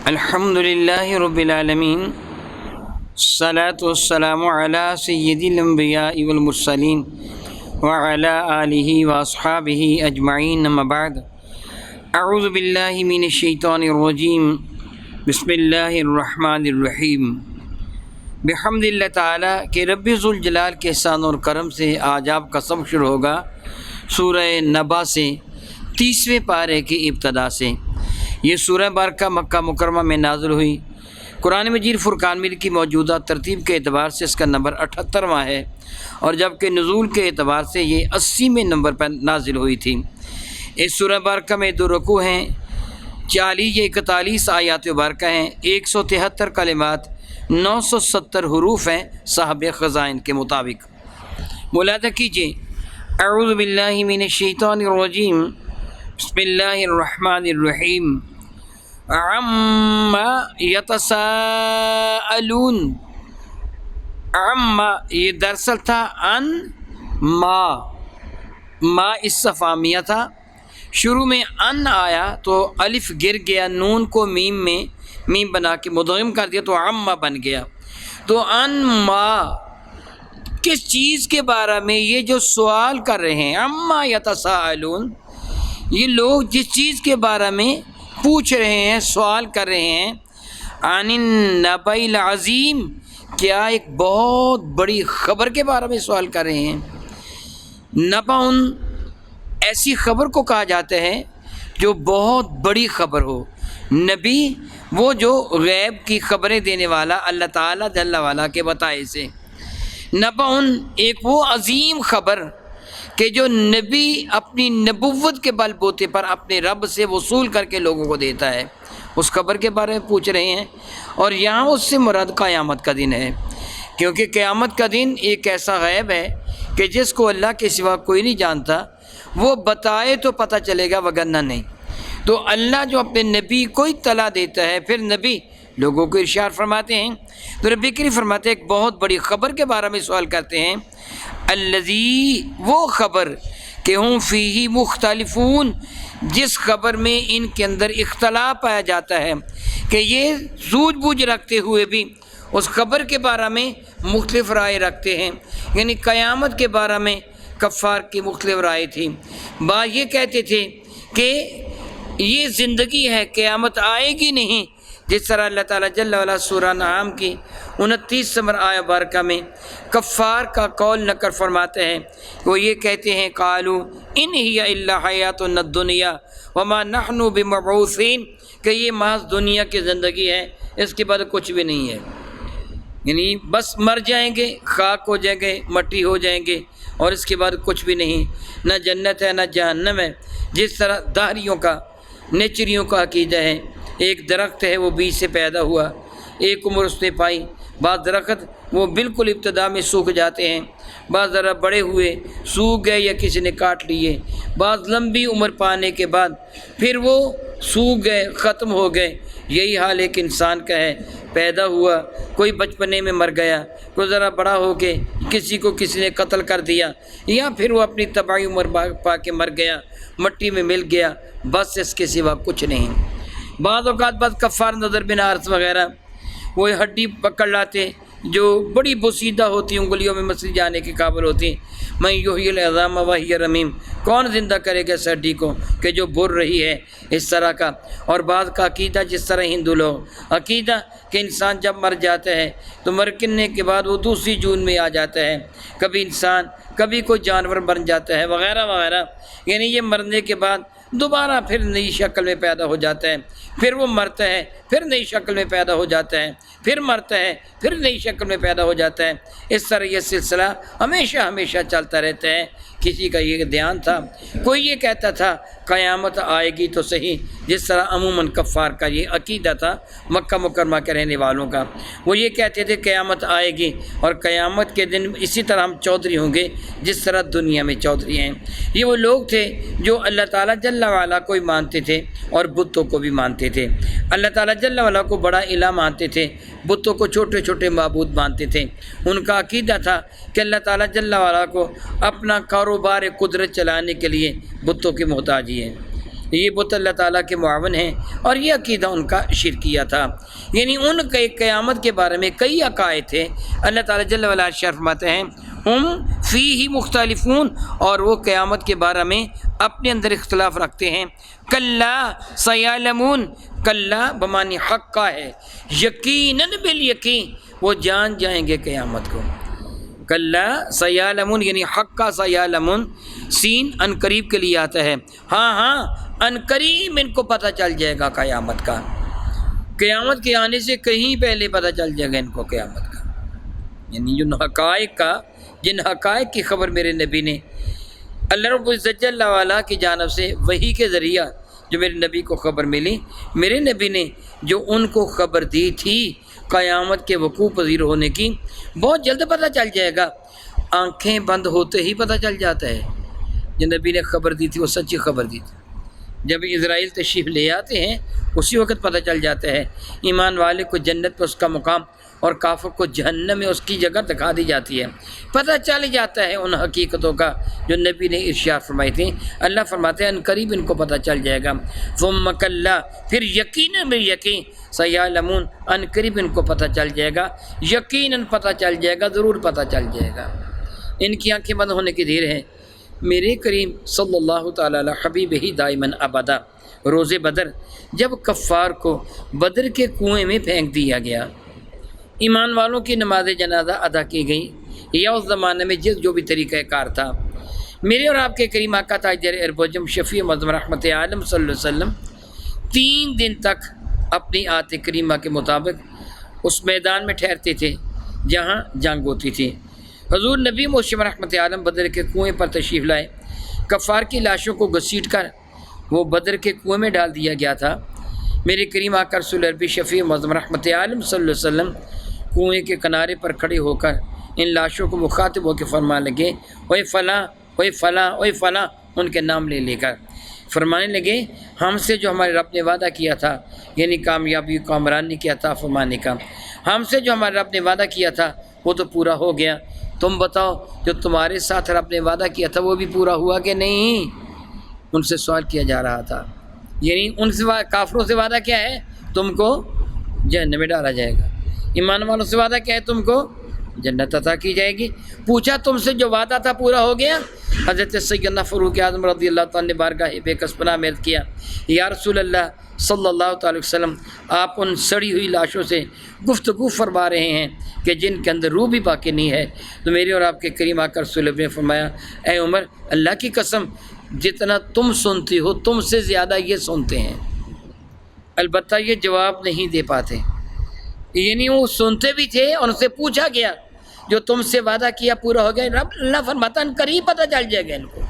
الحمد للہ رب العالمین، الصلاۃ والسلام علی سید الانبیاء والمرسلین وعلی آلہ واصحابہ اجمعین، اما بعد، اعوذ باللہ من الشیطان الرجیم، بسم اللہ الرحمن الرحیم۔ بحمد اللہ تعالیٰ کہ رب ذوالجلال کے احسان اور کرم سے آج آپ کا سبق شروع ہوگا سورہ نبا سے، 30ویں پارے کی ابتدا سے۔ یہ سورہ بارکہ مکہ مکرمہ میں نازل ہوئی۔ قرآن مجید فرقان مجید کی موجودہ ترتیب کے اعتبار سے اس کا نمبر 78واں ہے، اور جبکہ نزول کے اعتبار سے یہ 80ویں نمبر پر نازل ہوئی تھی۔ اس سورہ بارکہ میں 2 رکوع ہیں، 41 آیات مبارکہ ہیں، 173 کلمات، 970 حروف ہیں صاحب خزائن کے مطابق۔ ملاحظہ کیجیے، اعوذ باللہ من الشیطان الرجیم، بسم اللہ الرحمن الرحیم۔ عما یتساءلون، عما یہ دراصل تھا ان ما استفہامیہ تھا، شروع میں ان آیا تو الف گر گیا، نون کو میم بنا کے مدغم کر دیا تو عما بن گیا۔ تو ان ما کس چیز کے بارے میں یہ جو سوال کر رہے ہیں، عما یتساءلون، یہ لوگ جس چیز کے بارے میں پوچھ رہے ہیں، سوال کر رہے ہیں، عن النبأ العظیم، کیا ایک بہت بڑی خبر کے بارے میں سوال کر رہے ہیں۔ نبأ ایسی خبر کو کہا جاتا ہے جو بہت بڑی خبر ہو۔ نبی وہ جو غیب کی خبریں دینے والا اللہ تعالیٰ جل وعلا کے بتائے سے۔ نبأ ایک وہ عظیم خبر کہ جو نبی اپنی نبوت کے بل بوتے پر اپنے رب سے وصول کر کے لوگوں کو دیتا ہے، اس خبر کے بارے میں پوچھ رہے ہیں۔ اور یہاں اس سے مراد قیامت کا دن ہے، کیونکہ قیامت کا دن ایک ایسا غیب ہے کہ جس کو اللہ کے سوا کوئی نہیں جانتا، وہ بتائے تو پتہ چلے گا وگرنہ نہیں۔ تو اللہ جو اپنے نبی کو اطلاع دیتا ہے، پھر نبی لوگوں کو ارشاد فرماتے ہیں۔ تو رب کریم فرماتے ہیں ایک بہت بڑی خبر کے بارے میں سوال کرتے ہیں، الذی وہ خبر کہ ہم فیہ مختلفون، جس خبر میں ان کے اندر اختلاف پایا جاتا ہے، کہ یہ سوجھ بوجھ رکھتے ہوئے بھی اس خبر کے بارے میں مختلف رائے رکھتے ہیں۔ یعنی قیامت کے بارے میں کفار کی مختلف رائے تھی۔ بعض یہ کہتے تھے کہ یہ زندگی ہے، قیامت آئے گی نہیں، جس طرح اللہ تعالیٰ جل وعلا سورہ انعام کی 29 نمبر آیہ بارکہ میں کفار کا قول نقل فرماتے ہیں۔ وہ یہ کہتے ہیں، قالوا ان ہی الا حیاتنا الدنیا وما نحن بمبعوثین، کہ یہ محض دنیا کی زندگی ہے، اس کے بعد کچھ بھی نہیں ہے۔ یعنی بس مر جائیں گے، خاک ہو جائیں گے، مٹی ہو جائیں گے، اور اس کے بعد کچھ بھی نہیں، نہ جنت ہے نہ جہنم ہے۔ جس طرح دہریوں کا، نیچریوں کا عقیدہ ہے، ایک درخت ہے وہ بیج سے پیدا ہوا، ایک عمر اس نے پائی۔ بعض درخت وہ بالکل ابتدا میں سوکھ جاتے ہیں، بعض ذرا بڑے ہوئے سوکھ گئے یا کسی نے کاٹ لیے، بعض لمبی عمر پانے کے بعد پھر وہ سوکھ گئے، ختم ہو گئے۔ یہی حال ایک انسان کا ہے، پیدا ہوا، کوئی بچپنے میں مر گیا، کوئی ذرا بڑا ہو کے کسی نے قتل کر دیا، یا پھر وہ اپنی طبعی عمر پا کے مر گیا، مٹی میں مل گیا، بس اس کے سوا کچھ نہیں۔ بعض اوقات بعض کفار نظر بن عارض وغیرہ وہ ہڈی پکڑ لاتے جو بڑی بوسیدہ ہوتی، انگلیوں میں مسل جانے کے قابل ہوتی۔ من یحیی العظام وہی رمیم، کون زندہ کرے گا اس ہڈی کو کہ جو بر رہی ہے، اس طرح کا۔ اور بعض کا عقیدہ جس طرح ہندو لوگ عقیدہ کہ انسان جب مر جاتا ہے تو مرنے کے بعد وہ دوسری جون میں آ جاتا ہے، کبھی انسان کبھی کوئی جانور بن جاتا ہے وغیرہ وغیرہ۔ یعنی یہ مرنے کے بعد دوبارہ پھر نئی شکل میں پیدا ہو جاتا ہے، پھر وہ مرتا ہے، پھر نئی شکل میں پیدا ہو جاتا ہے، پھر مرتا ہے، پھر نئی شکل میں پیدا ہو جاتا ہے۔ اس طرح یہ سلسلہ ہمیشہ چلتا رہتا ہے۔ کسی کا یہ دھیان تھا، کوئی یہ کہتا تھا قیامت آئے گی تو صحیح، جس طرح عموماً کفار کا یہ عقیدہ تھا، مکہ مکرمہ کے رہنے والوں کا۔ وہ یہ کہتے تھے قیامت آئے گی، اور قیامت کے دن اسی طرح ہم چودھری ہوں گے جس طرح دنیا میں چودھری ہیں۔ یہ وہ لوگ تھے جو اللہ تعالیٰ جل وعلا کو مانتے تھے اور بتوں کو بھی مانتے تھے۔ اللہ تعالیٰ جل وعلا کو بڑا الہ مانتے تھے، بتوں کو چھوٹے چھوٹے معبود مانتے تھے۔ ان کا عقیدہ تھا کہ اللہ تعالیٰ جل وعلا کو اپنا کاروبار قدرت چلانے کے لیے بتوں کی محتاجی ہے۔ یہ بت اللہ تعالیٰ کے معاون ہیں، اور یہ عقیدہ ان کا شرکیہ تھا۔ یعنی ان کے قیامت کے بارے میں کئی عقائد تھے۔ اللہ تعالیٰ جل وعلا ارشاد فرماتے ہیں ہم فیہ مختلفون، اور وہ قیامت کے بارے میں اپنے اندر اختلاف رکھتے ہیں۔ کلا سیعلمون، کلا بمانی حق کا ہے، یقیناً بالیقین وہ جان جائیں گے قیامت کو۔ کلا سیعلمون یعنی حق کا سیعلمون، سین ان قریب کے لیے آتا ہے، ہاں ہاں ان قریب ان کو پتہ چل جائے گا قیامت کا، قیامت کے آنے سے کہیں پہلے پتہ چل جائے گا ان کو قیامت کا۔ یعنی جن حقائق کی خبر میرے نبی نے اللہ رب العزت جل وعلا کی جانب سے وحی کے ذریعہ جو میرے نبی کو خبر ملی، میرے نبی نے جو ان کو خبر دی تھی قیامت کے وقوع پذیر ہونے کی، بہت جلد پتہ چل جائے گا، آنکھیں بند ہوتے ہی پتہ چل جاتا ہے۔ جو نبی نے خبر دی تھی وہ سچی خبر دی تھی۔ جب اسرائیل تشریف لے آتے ہیں اسی وقت پتہ چل جاتا ہے، ایمان والے کو جنت پر اس کا مقام اور کافر کو جہنم میں اس کی جگہ دکھا دی جاتی ہے، پتہ چل جاتا ہے ان حقیقتوں کا جو نبی نے ارشاد فرمائی تھی۔ اللہ فرماتے ہیں ان قریب ان کو پتہ چل جائے گا، ثم کلا پھر یقیناً یقین سیعلمون ان قریب ان کو پتہ چل جائے گا، یقیناً پتہ چل جائے گا، ضرور پتہ چل جائے گا۔ ان کی آنکھیں بند ہونے کی دیر ہے۔ میرے کریم صلی اللہ تعالیٰ علیہ حبیب ہی دائماً ابدا، روز بدر جب کفار کو بدر کے کنویں میں پھینک دیا گیا، ایمان والوں کی نماز جنازہ ادا کی گئی، یا اس زمانے میں جو بھی طریقہ کار تھا، میرے اور آپ کے کریم آقا تاجر اربجم شفیع معظم رحمت عالم صلی اللہ علیہ وسلم 3 دن تک اپنی آیت کریمہ کے مطابق اس میدان میں ٹھہرتے تھے جہاں جنگ ہوتی تھی۔ حضور نبی محترم رحمت عالم بدر کے کنویں پر تشریف لائے، کفار کی لاشوں کو گھسیٹ کر وہ بدر کے کنویں میں ڈال دیا گیا تھا۔ میرے کریم آقا رسول عربی شفیع معظم رحمت عالم صلی اللہ علیہ وسلم کنویں کے کنارے پر کھڑے ہو کر ان لاشوں کو مخاطب ہو کے فرمانے لگے، اوے فلاں اوے فلاں اوے فلاں، ان کے نام لے کر فرمانے لگے ہم سے جو ہمارے رب نے وعدہ کیا تھا، یعنی کامیابی کامرانی کی عطا فرمانے کا، ہم سے جو ہمارے رب نے وعدہ کیا تھا وہ تو پورا ہو گیا، تم بتاؤ جو تمہارے ساتھ رب نے وعدہ کیا تھا وہ بھی پورا ہوا کہ نہیں؟ ان سے سوال کیا جا رہا تھا، یعنی ان سے کافروں سے وعدہ کیا ہے؟ تم کو جہنم میں ڈالا جائے گا۔ ایمان والوں سے وعدہ کیا ہے؟ تم کو جنت عطا کی جائے گی۔ پوچھا تم سے جو وعدہ تھا پورا ہو گیا؟ حضرت سیدنا فاروق اعظم رضی اللہ تعالیٰ نے بارگاہ بے کس پناہ میں عرض کیا، یا رسول اللہ صلی اللہ تعالی وسلم، آپ ان سڑی ہوئی لاشوں سے گفتگو فرما رہے ہیں کہ جن کے اندر روح بھی باقی نہیں ہے۔ تو میرے اور آپ کے کریم آقا رسول اللہ نے فرمایا، اے عمر اللہ کی قسم جتنا تم سنتی ہو تم سے زیادہ یہ سنتے ہیں، البتہ یہ جواب نہیں دے پاتے۔ یعنی وہ سنتے بھی تھے اور ان سے پوچھا گیا جو تم سے وعدہ کیا پورا ہو گیا؟ رب اللہ فرماتا ان قریب پتہ چل جائے گا، ان کو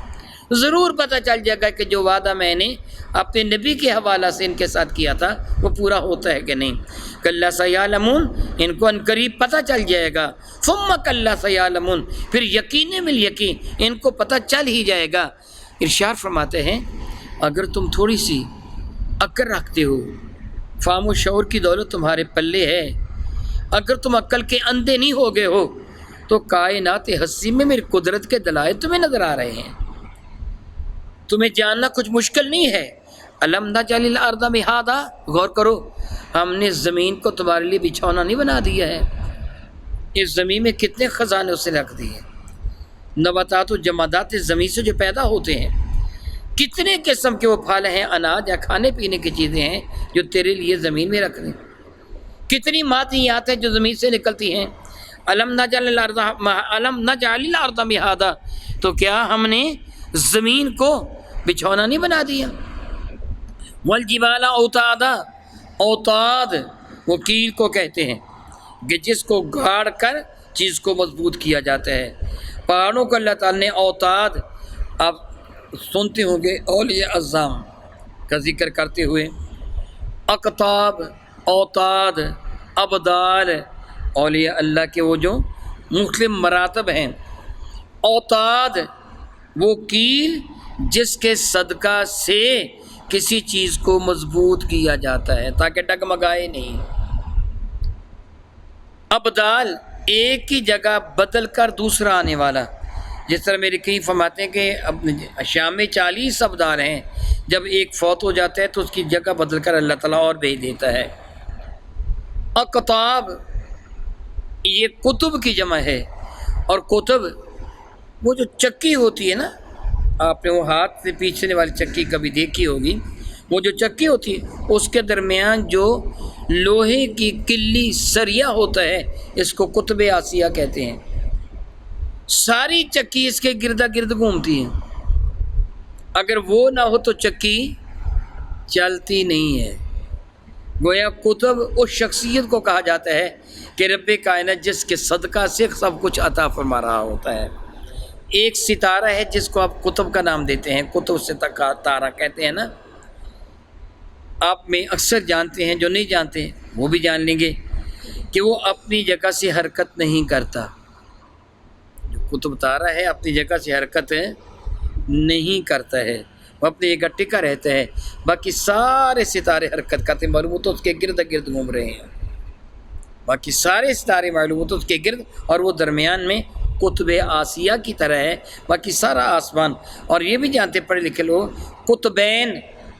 ضرور پتہ چل جائے گا کہ جو وعدہ میں نے اپنے نبی کے حوالہ سے ان کے ساتھ کیا تھا وہ پورا ہوتا ہے کہ نہیں۔ کلا سیعلمون ان کو ان قریب پتہ چل جائے گا، ثم کلا سیعلمون پھر یقین بالیقین ان کو پتہ چل ہی جائے گا۔ ارشاد فرماتے ہیں اگر تم تھوڑی سی عقل رکھتے ہو، فہم و شعور کی دولت تمہارے پلے ہے، اگر تم عقل کے اندھے نہیں ہو گئے ہو تو کائنات ہستی میں میری قدرت کے دلائل تمہیں نظر آ رہے ہیں، تمہیں جاننا کچھ مشکل نہیں ہے۔ الم نجعل الارض مہادا، غور کرو ہم نے زمین کو تمہارے لیے بچھونا نہیں بنا دیا ہے، اس زمین میں کتنے خزانے اسے رکھ دیے، نباتات و جمادات زمین سے جو پیدا ہوتے ہیں، کتنے قسم کے وہ پھل ہیں، اناج یا کھانے پینے کی چیزیں ہیں جو تیرے لیے زمین میں رکھ دیں، کتنی معدنیات ہیں جو زمین سے نکلتی ہیں۔ الم نجعل الارض مہادا، تو کیا ہم نے زمین کو بچھونا نہیں بنا دیا؟ والجبال اوتادا، اوتاد وہ کیل کو کہتے ہیں کہ جس کو گاڑ کر چیز کو مضبوط کیا جاتا ہے، پہاڑوں کو اللہ تعالیٰ نے اوتاد، آپ سنتے ہوں گے اولیاء اعظام کا ذکر کرتے ہوئے، اقطاب، اوتاد، ابدال، اولیاء اللہ کے وہ جو مختلف مراتب ہیں۔ اوتاد وہ کیل جس کے صدقہ سے کسی چیز کو مضبوط کیا جاتا ہے تاکہ ڈگمگائے نہیں۔ ابدال ایک کی جگہ بدل کر دوسرا آنے والا، جس طرح میرے کئی فرماتے ہیں کہ اپنے شام میں 40 ابدال ہیں، جب ایک فوت ہو جاتا ہے تو اس کی جگہ بدل کر اللہ تعالیٰ اور بھیج دیتا ہے۔ اقطاب یہ کتب کی جمع ہے، اور کتب وہ جو چکی ہوتی ہے نا، آپ نے وہ ہاتھ سے پیچھنے والی چکی کبھی دیکھی ہوگی، وہ جو چکی ہوتی ہے اس کے درمیان جو لوہے کی کلی سریا ہوتا ہے، اس کو قطب آسیہ کہتے ہیں۔ ساری چکی اس کے گردا گرد گھومتی ہے، اگر وہ نہ ہو تو چکی چلتی نہیں ہے۔ گویا قطب اس شخصیت کو کہا جاتا ہے کہ رب کائنات جس کے صدقہ سے سب کچھ عطا فرما رہا ہوتا ہے۔ ایک ستارہ ہے جس کو آپ قطب کا نام دیتے ہیں، قطب سے تارہ کہتے ہیں نا، آپ میں اکثر جانتے ہیں، جو نہیں جانتے وہ بھی جان لیں گے کہ وہ اپنی جگہ سے حرکت نہیں کرتا۔ جو قطب تارہ ہے اپنی جگہ سے حرکت نہیں کرتا ہے، وہ اپنی جگہ ٹکا رہتا ہے، باقی سارے ستارے حرکت کرتے ہیں، معلوم ہو تو اس کے گرد گرد گھوم رہے ہیں، باقی سارے ستارے معلوم ہو تو اس کے گرد، اور وہ درمیان میں قطب آسیہ کی طرح ہے، باقی سارا آسمان۔ اور یہ بھی جانتے پڑھے لکھے لوگ قطبین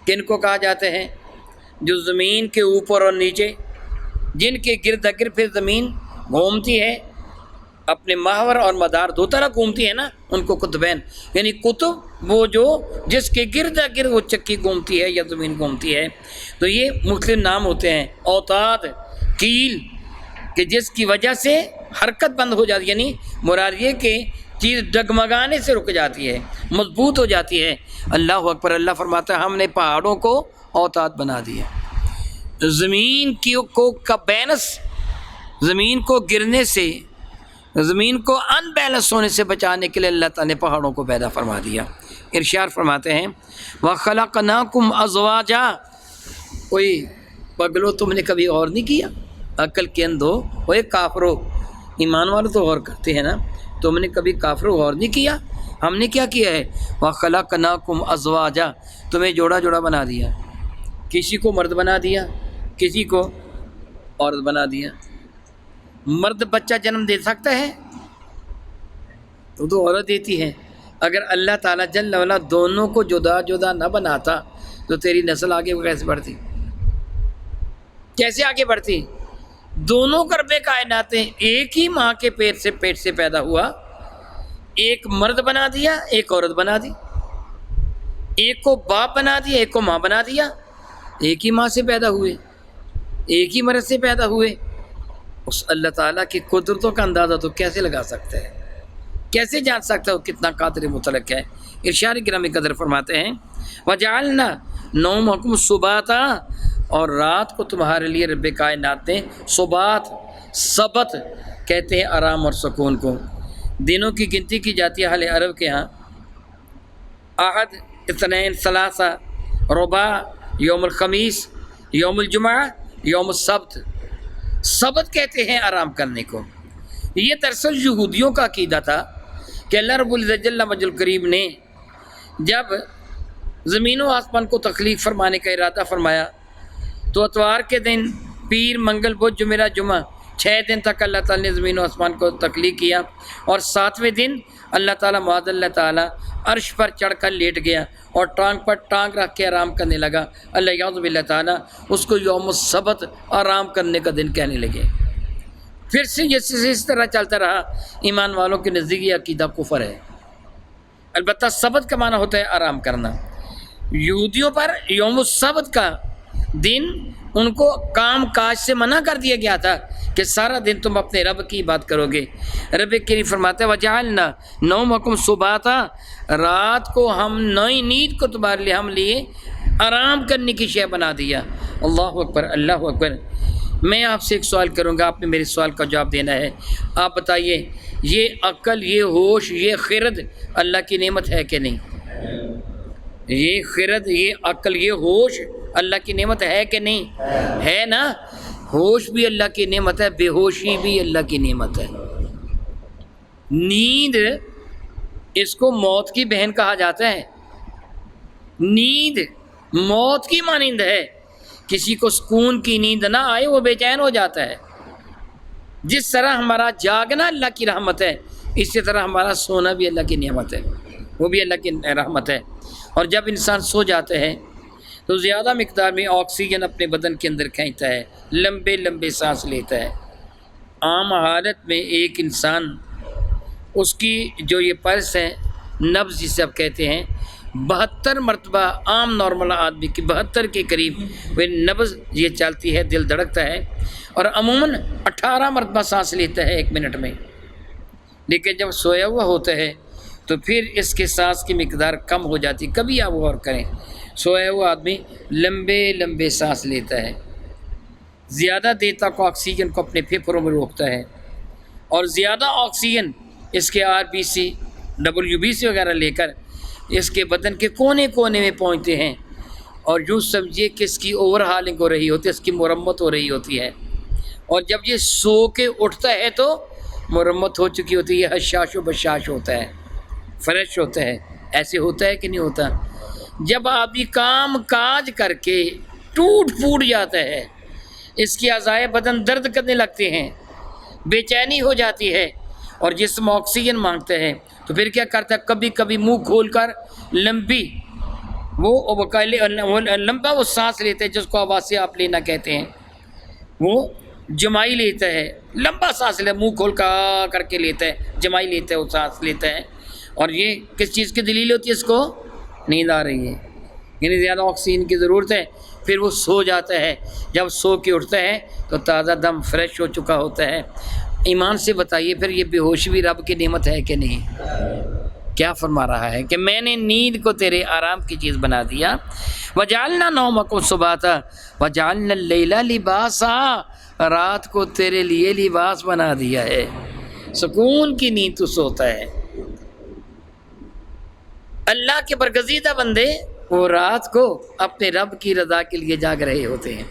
کن کو کہا جاتے ہیں؟ جو زمین کے اوپر اور نیچے، جن کے گرد گرد پھر زمین گھومتی ہے، اپنے محور اور مدار دو طرح گھومتی ہے نا، ان کو قطبین، یعنی قطب وہ جو جس کے گرد گرد وہ چکی گھومتی ہے یا زمین گھومتی ہے۔ تو یہ مختلف نام ہوتے ہیں۔ اوتاد کیل کہ جس کی وجہ سے حرکت بند ہو جاتی، یعنی مراد یہ کہ چیز ڈگمگانے سے رک جاتی ہے، مضبوط ہو جاتی ہے۔ اللہ اکبر، اللہ فرماتا ہے ہم نے پہاڑوں کو اوتاد بنا دیا، زمین کو بینس، زمین کو گرنے سے، زمین کو ان بیلنس ہونے سے بچانے کے لیے اللہ تعالیٰ نے پہاڑوں کو پیدا فرما دیا۔ ارشاد فرماتے ہیں وَخَلَقْنَاكُمْ أَزْوَاجًا، کوئی پگلو تم نے کبھی غور نہیں کیا؟ عقل کے اندھو، وہ کافرو، ایمان والوں تو غور کرتے ہیں نا، تم نے کبھی کافرو غور نہیں کیا؟ ہم نے کیا کیا ہے؟ وَخَلَقْنَاكُمْ أَزْوَاجًا، تمہیں جوڑا جوڑا بنا دیا، کسی کو مرد بنا دیا، کسی کو عورت بنا دیا۔ مرد بچہ جنم دے سکتا ہے؟ تو عورت دیتی ہے۔ اگر اللہ تعالیٰ جل وعلا دونوں کو جدا جدا نہ بناتا تو تیری نسل آگے کیسے بڑھتی؟ کیسے آگے بڑھتی؟ دونوں رب کائنات ایک ہی ماں کے پیٹ سے پیدا ہوا، ایک مرد بنا دیا، ایک عورت بنا دی، ایک کو باپ بنا دیا، ایک کو ماں بنا دیا، ایک ہی ماں سے پیدا ہوئے، ایک ہی مرد سے پیدا ہوئے۔ اس اللہ تعالیٰ کی قدرتوں کا اندازہ تو کیسے لگا سکتا ہے؟ کیسے جان سکتا ہے وہ کتنا قادر مطلق ہے؟ ارشاد گرامی قدر فرماتے ہیں وَجَعَلْنَا نَوْمَكُمْ سُبَاتًا، اور رات کو تمہارے لیے رب کائنات نے سبات، سبت کہتے ہیں آرام اور سکون کو۔ دنوں کی گنتی کی جاتی ہے اہل عرب کے ہاں، احد، اثنین، ثلاثہ، رباع، یوم الخمیس، یوم الجمعہ، یوم السبت۔ سبت کہتے ہیں آرام کرنے کو۔ یہ دراصل یہودیوں کا عقیدہ تھا کہ اللہ رب العزت جل مجد الکریم نے جب زمین و آسمان کو تخلیق فرمانے کا ارادہ فرمایا تو اتوار کے دن، پیر، منگل، بدھ، جمعرات، جمعہ، 6 دن تک اللہ تعالیٰ نے زمین و آسمان کو تخلیق کیا، اور 7ویں دن اللہ تعالیٰ معاذ اللہ تعالیٰ عرش پر چڑھ کر لیٹ گیا اور ٹانگ پر ٹانگ رکھ کے آرام کرنے لگا۔ اللہ یعوذ باللہ تعالیٰ اس کو یوم السبت، آرام کرنے کا دن کہنے لگے۔ پھر سے یہ اس طرح چلتا رہا۔ ایمان والوں کے نزدیک یہ عقیدہ کفر ہے۔ البتہ سبت کا معنی ہوتا ہے آرام کرنا۔ یہودیوں پر یوم السبت کا دن ان کو کام کاج سے منع کر دیا گیا تھا کہ سارا دن تم اپنے رب کی بات کرو گے۔ رب کریم فرماتے ہیں وَجَعَلْنَا نَوْمَكُمْ سُبَاتًا، رات کو ہم نئی نیند کو تمہارے لیے ہم لیے آرام کرنے کی شے بنا دیا۔ اللہ اکبر، اللہ اکبر۔ میں آپ سے ایک سوال کروں گا، آپ نے میرے سوال کا جواب دینا ہے۔ آپ بتائیے یہ عقل، یہ ہوش، یہ خرد اللہ کی نعمت ہے کہ نہیں؟ یہ خرد، یہ عقل، یہ ہوش اللہ کی نعمت ہے کہ نہیں؟ ہے نا۔ ہوش بھی اللہ کی نعمت ہے، بے ہوشی بھی اللہ کی نعمت ہے۔ نیند، اس کو موت کی بہن کہا جاتا ہے۔ نیند موت کی مانند ہے۔ کسی کو سکون کی نیند نہ آئے وہ بے چین ہو جاتا ہے۔ جس طرح ہمارا جاگنا اللہ کی رحمت ہے، اسی طرح ہمارا سونا بھی اللہ کی نعمت ہے، وہ بھی اللہ کی رحمت ہے۔ اور جب انسان سو جاتا ہے تو زیادہ مقدار میں آکسیجن اپنے بدن کے اندر کھینچتا ہے، لمبے لمبے سانس لیتا ہے۔ عام حالت میں ایک انسان، اس کی جو یہ پلس ہے، نبض جسے آپ کہتے ہیں، 72 مرتبہ عام نارمل آدمی کی 72 کے قریب وہ نبض یہ چلتی ہے، دل دھڑکتا ہے، اور عموماً 18 مرتبہ سانس لیتا ہے 1 منٹ میں۔ لیکن جب سویا ہوا ہوتا ہے تو پھر اس کے سانس کی مقدار کم ہو جاتی۔ کبھی آپ غور کریں، سویا ہوا آدمی لمبے لمبے سانس لیتا ہے، زیادہ دیر تک آکسیجن کو اپنے پھیپھڑوں میں روکتا ہے، اور زیادہ آکسیجن اس کے RBC WBC وغیرہ لے کر اس کے بدن کے کونے کونے میں پہنچتے ہیں، اور جو سمجھیے کہ اس کی اوور ہالنگ ہو رہی ہوتی ہے، اس کی مرمت ہو رہی ہوتی ہے۔ اور جب یہ سو کے اٹھتا ہے تو مرمت ہو چکی ہوتی ہے، یہ حشاش و بشاش ہوتا ہے، فریش ہوتا ہے۔ ایسے ہوتا ہے کہ نہیں ہوتا؟ جب آدمی کام کاج کر کے ٹوٹ پھوٹ جاتا ہے، اس کی اعضائے بدن درد کرنے لگتے ہیں، بے چینی ہو جاتی ہے، اور جسم آکسیجن مانگتا ہے، تو پھر کیا کرتا ہے؟ کبھی کبھی منہ کھول کر لمبی لمبا وہ سانس لیتا ہے، جس کو آواز سے آپ لینا کہتے ہیں، وہ جمائی لیتا ہے، لمبا سانس لیتا ہے، منہ کھول کر کے لیتا ہے، جمائی لیتا ہے، وہ سانس لیتا ہے۔ اور یہ کس چیز کی دلیل ہوتی ہے؟ اس کو نیند آ رہی ہے، یعنی زیادہ آکسیجن کی ضرورت ہے۔ پھر وہ سو جاتا ہے، جب سو کے اٹھتا ہے تو تازہ دم فریش ہو چکا ہوتا ہے۔ ایمان سے بتائیے، پھر یہ بے ہوشی بھی رب کی نعمت ہے کہ نہیں؟ کیا فرما رہا ہے کہ میں نے نیند کو تیرے آرام کی چیز بنا دیا۔ وَجَعَلْنَا نَوْمَكُمْ سُبَاتًا وَجَعَلْنَا اللَّيْلَ لِبَاسًا، رات کو تیرے لیے لباس بنا دیا ہے، سکون کی نیند تو سوتا ہے۔ اللہ کے برگزیدہ بندے وہ رات کو اپنے رب کی رضا کے لیے جاگ رہے ہوتے ہیں،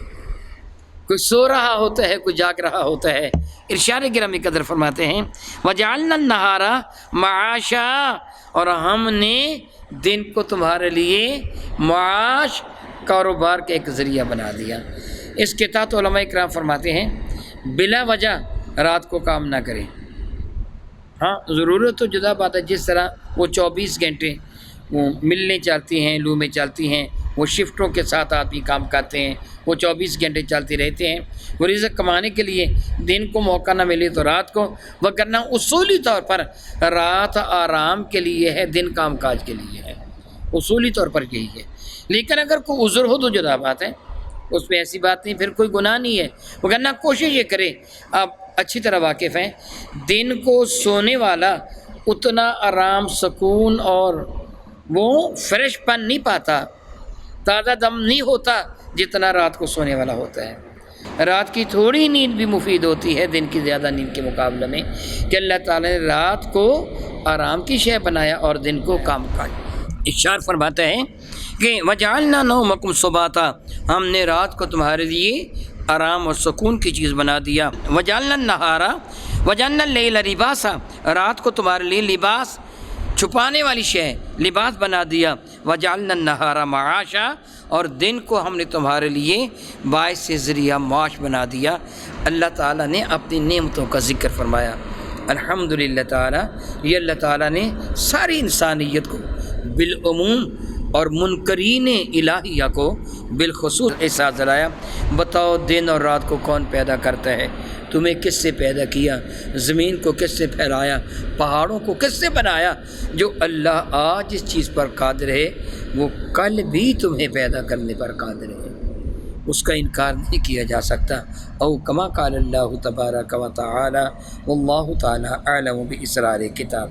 کوئی سو رہا ہوتا ہے، کوئی جاگ رہا ہوتا ہے۔ ارشاد گرامی قدر فرماتے ہیں وَجَعَلْنَا النَّهَارَ مَعَاشًا، اور ہم نے دن کو تمہارے لیے معاش، کاروبار کا ایک ذریعہ بنا دیا۔ اس کے تحت علماء اکرام فرماتے ہیں بلا وجہ رات کو کام نہ کریں۔ ہاں ضرورت تو جدا بات ہے، جس طرح وہ 24 گھنٹے وہ ملنے چلتی ہیں، لومیں چلتی ہیں، وہ شفٹوں کے ساتھ آدمی کام کرتے ہیں، وہ 24 گھنٹے چلتے رہتے ہیں، وہ رزق کمانے کے لیے دن کو موقع نہ ملے تو رات کو، وگرنہ اصولی طور پر رات آرام کے لیے ہے، دن کام کاج کے لیے ہے، اصولی طور پر یہی ہے۔ لیکن اگر کوئی عذر ہو تو جدا بات ہے، اس پہ ایسی بات نہیں، پھر کوئی گناہ نہیں ہے، وگرنہ کوشش یہ کرے، آپ اچھی طرح واقف ہیں، دن کو سونے والا اتنا آرام، سکون اور وہ فریش پن نہیں پاتا، تازہ دم نہیں ہوتا جتنا رات کو سونے والا ہوتا ہے۔ رات کی تھوڑی نیند بھی مفید ہوتی ہے دن کی زیادہ نیند کے مقابلے میں، کہ اللہ تعالیٰ نے رات کو آرام کی شے بنایا اور دن کو کام کاج۔ ارشاد فرماتا ہے کہ وَجَعَلْنَا نَوْمَكُمْ سُبَاتًا، ہم نے رات کو تمہارے لیے آرام اور سکون کی چیز بنا دیا۔ وَجَعَلْنَا النَّهَارَ وَجَعَلْنَا اللَّيْلَ لِبَاسًا، رات کو تمہارے لیے لباس، چھپانے والی شے، لباس بنا دیا۔ وَجَعَلْنَا النَّهَارَ مَعَاشًا، اور دن کو ہم نے تمہارے لیے باعث سے ذریعہ معاش بنا دیا۔ اللہ تعالیٰ نے اپنی نعمتوں کا ذکر فرمایا۔ الحمدللہ تعالیٰ، یہ اللہ تعالیٰ نے ساری انسانیت کو بالعموم اور منکرین الہیہ کو بالخصوص احساس دلایا۔ بتاؤ دن اور رات کو کون پیدا کرتا ہے؟ تمہیں کس سے پیدا کیا؟ زمین کو کس سے پھیلایا؟ پہاڑوں کو کس سے بنایا؟ جو اللہ آج جس چیز پر قادر ہے وہ کل بھی تمہیں پیدا کرنے پر قادر ہے، اس کا انکار نہیں کیا جا سکتا۔ او کما قال اللہ تبارک و تعالی، واللہ تعالی اعلم باسرار کتاب۔